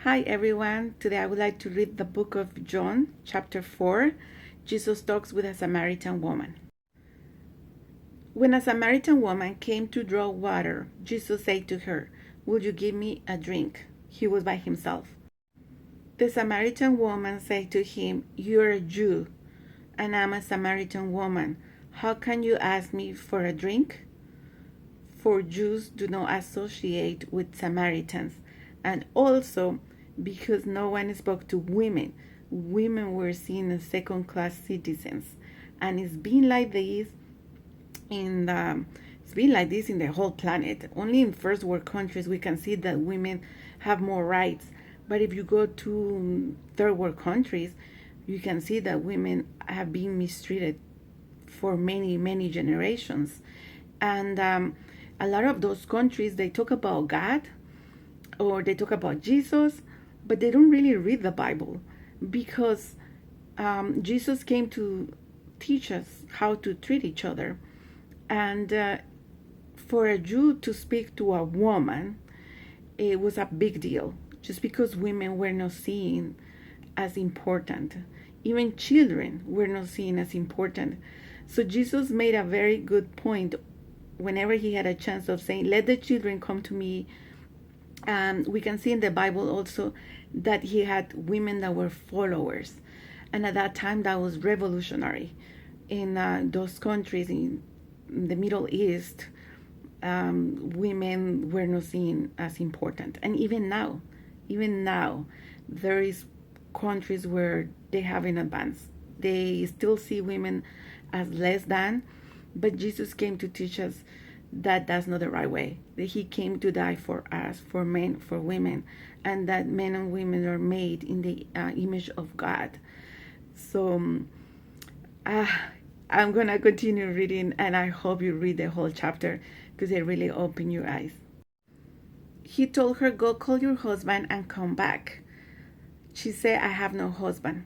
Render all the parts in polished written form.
Hi everyone. Today I would like to read the book of John, chapter 4. Jesus talks with a Samaritan woman. When a Samaritan woman came to draw water, Jesus said to her, "Will you give me a drink?" He was by himself. The Samaritan woman said to him, "You're a Jew, and I'm a Samaritan woman. How can you ask me for a drink?" For Jews do not associate with Samaritans, and also because no one spoke to women. Women were seen as second-class citizens, and it's been like this in the whole planet. Only in first world countries we can see that women have more rights, but if you go to third world countries, you can see that women have been mistreated for many generations. And a lot of those countries, they talk about God or they talk about Jesus, but they don't really read the Bible, because Jesus came to teach us how to treat each other. And for a Jew to speak to a woman, it was a big deal, just because women were not seen as important. Even children were not seen as important. So Jesus made a very good point whenever he had a chance of saying, "Let the children come to me." We can see in the Bible also that he had women that were followers. And at that time, that was revolutionary. In those countries in the Middle East, women were not seen as important. And even now, there is countries where they have in advance. They still see women as less than, but Jesus came to teach us that that's not the right way. That he came to die for us, for men, for women, and that men and women are made in the image of God. So I'm gonna continue reading, and I hope you read the whole chapter because it really opened your eyes. He told her, "Go call your husband and come back." She said, "I have no husband."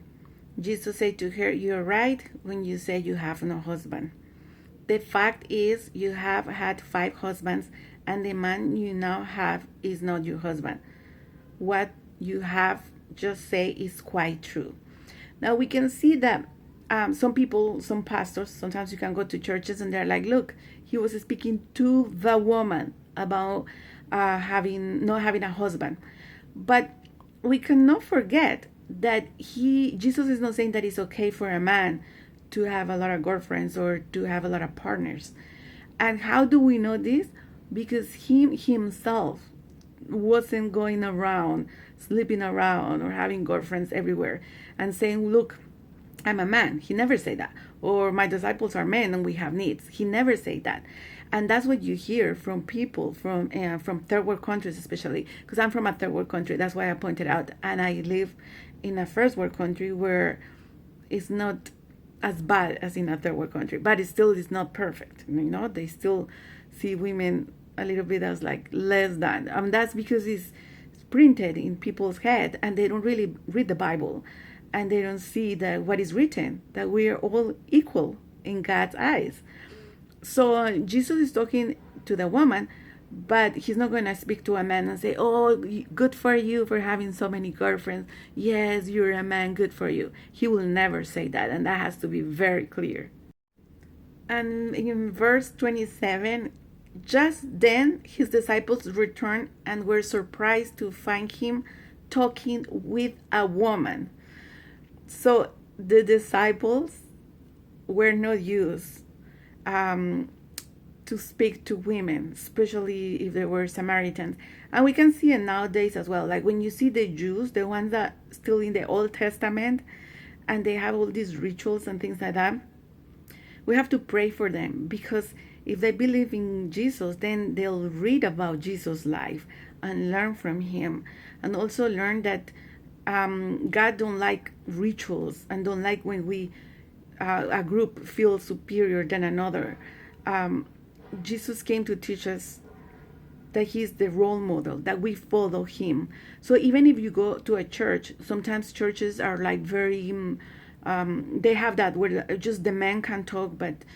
Jesus said to her, "You're right when you say you have no husband. The fact is, you have had 5 husbands, and the man you now have is not your husband. What you have just said is quite true." Now we can see that some people, some pastors, sometimes you can go to churches and they're like, "Look, he was speaking to the woman about not having a husband." But we cannot forget that Jesus is not saying that it's okay for a man to have a lot of girlfriends or to have a lot of partners. And how do we know this? Because he himself wasn't going around sleeping around or having girlfriends everywhere and saying, "Look, I'm a man." He never said that. Or, "My disciples are men and we have needs." He never said that. And that's what you hear from people from third world countries, especially because I'm from a third world country. That's why I pointed out. And I live in a first world country where it's not as bad as in a third world country, but it still is not perfect. They still see women a little bit as like less than. That's because it's printed in people's head, and they don't really read the Bible, and they don't see that what is written, that we are all equal in God's eyes. So Jesus is talking to the woman, but he's not going to speak to a man and say, "Oh, good for you for having so many girlfriends. Yes, you're a man, good for you." He will never say that, and that has to be very clear. And in verse 27, just then his disciples returned and were surprised to find him talking with a woman. So the disciples were not used to speak to women, especially if they were Samaritans. And we can see it nowadays as well. Like when you see the Jews, the ones that still in the Old Testament, and they have all these rituals and things like that, we have to pray for them, because if they believe in Jesus, then they'll read about Jesus' life and learn from him, and also learn that God don't like rituals and don't like when a group feels superior than another. Jesus came to teach us that he's the role model, that we follow him. So even if you go to a church, sometimes churches are like very, they have that where just the men can talk, but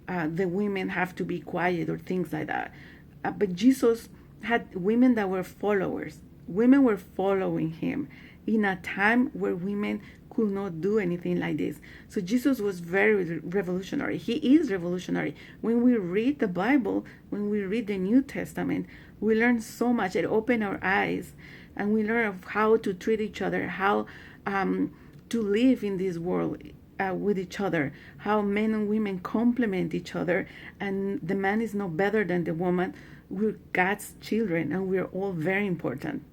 the women have to be quiet or things like that. But Jesus had women that were followers, women were following him in a time where women could not do anything like this. So Jesus was very revolutionary. He is revolutionary. When we read the Bible, when we read the New Testament, we learn so much. It opened our eyes, and we learn of how to treat each other, how to live in this world with each other, how men and women complement each other, and the man is no better than the woman. We're God's children, and we're all very important.